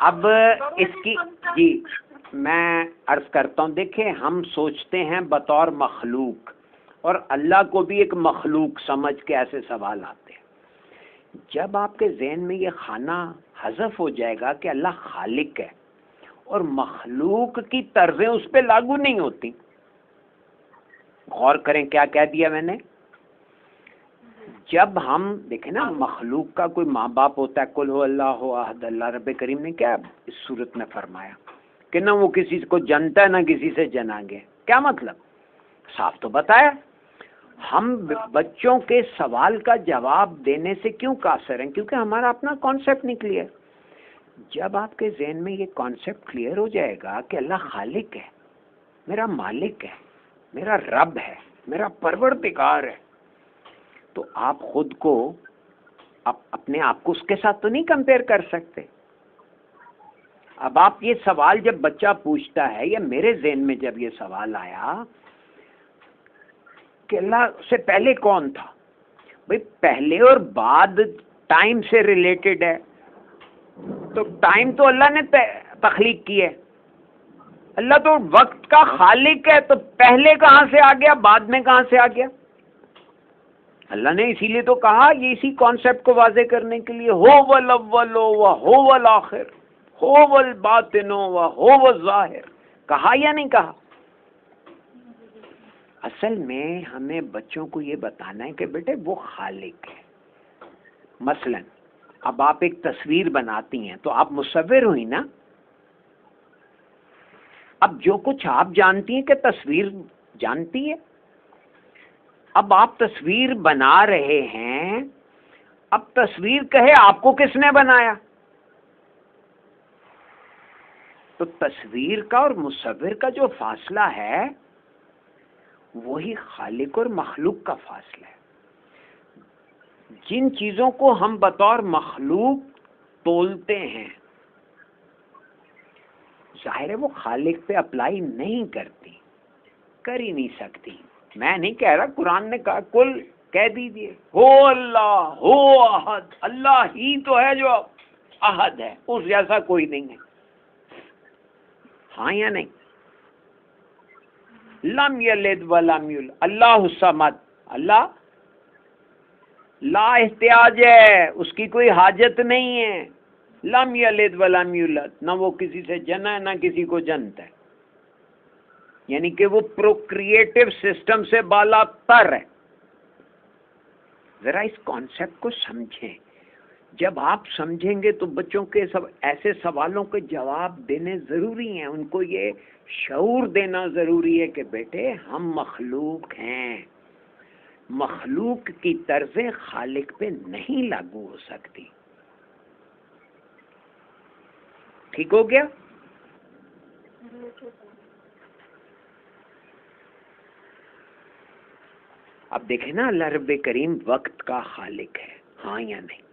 اب اس کی جی میں عرض کرتا ہوں، دیکھیں ہم سوچتے ہیں بطور مخلوق، اور اللہ کو بھی ایک مخلوق سمجھ کے ایسے سوال آتے ہیں۔ جب آپ کے ذہن میں یہ خانہ حذف ہو جائے گا کہ اللہ خالق ہے اور مخلوق کی طرزیں اس پہ لاگو نہیں ہوتی، غور کریں کیا کہہ دیا میں نے۔ جب ہم دیکھیں نا مخلوق کا کوئی ماں باپ ہوتا ہے، قل هو اللہ احد، اللہ رب کریم نے کیا اس صورت میں فرمایا کہ نہ وہ کسی کو جنتا ہے نہ کسی سے جناگے، کیا مطلب؟ صاف تو بتایا۔ ہم بچوں کے سوال کا جواب دینے سے کیوں قاصر ہیں؟ کیونکہ ہمارا اپنا کانسیپٹ نہیں کلیئر۔ جب آپ کے ذہن میں یہ کانسیپٹ کلیئر ہو جائے گا کہ اللہ خالق ہے، میرا مالک ہے، میرا رب ہے، میرا پروردگار ہے، تو آپ خود کو اپنے آپ کو اس کے ساتھ تو نہیں کمپیئر کر سکتے۔ اب آپ یہ سوال جب بچہ پوچھتا ہے، یا میرے ذہن میں جب یہ سوال آیا کہ اللہ سے پہلے کون تھا، بھئی پہلے اور بعد ٹائم سے ریلیٹڈ ہے، تو ٹائم تو اللہ نے تخلیق کی ہے، اللہ تو وقت کا خالق ہے، تو پہلے کہاں سے آ گیا، بعد میں کہاں سے آ گیا؟ اللہ نے اسی لیے تو کہا، یہ اسی کانسیپٹ کو واضح کرنے کے لیے، هو الاول و هو الاخر هو الباطن و هو الظاہر، کہا یا نہیں کہا؟ اصل میں ہمیں بچوں کو یہ بتانا ہے کہ بیٹے وہ خالق ہے۔ مثلا اب آپ ایک تصویر بناتی ہیں تو آپ مصور ہوئی نا، اب جو کچھ آپ جانتی ہیں کہ تصویر جانتی ہے، اب آپ تصویر بنا رہے ہیں، اب تصویر کہے آپ کو کس نے بنایا؟ تو تصویر کا اور مصور کا جو فاصلہ ہے وہی خالق اور مخلوق کا فاصلہ ہے۔ جن چیزوں کو ہم بطور مخلوق تولتے ہیں، ظاہر ہے وہ خالق پہ اپلائی نہیں کرتی، کر ہی نہیں سکتی۔ میں نہیں کہہ رہا، قرآن نے کہا کل کہہ دیجئے ہو اللہ ہو احد، اللہ ہی تو ہے جو احد ہے، اس جیسا کوئی نہیں ہے، ہاں یا نہیں؟ لم یلد ولم یولد، اللہ الصمد، اللہ لا احتیاج ہے، اس کی کوئی حاجت نہیں ہے، لم یلد ولم یولد، نہ وہ کسی سے جنا ہے نہ کسی کو جنتا ہے، یعنی کہ وہ پروکریٹو سسٹم سے بالا تر ہے۔ ذرا اس کانسیپٹ کو سمجھیں، جب آپ سمجھیں گے تو بچوں کے ایسے سوالوں کے جواب دینے ضروری ہیں، ان کو یہ شعور دینا ضروری ہے کہ بیٹے ہم مخلوق ہیں، مخلوق کی طرزیں خالق پہ نہیں لاگو ہو سکتی۔ ٹھیک ہو گیا؟ اب دیکھیں نا، اللہ رب کریم وقت کا خالق ہے، ہاں یا نہیں؟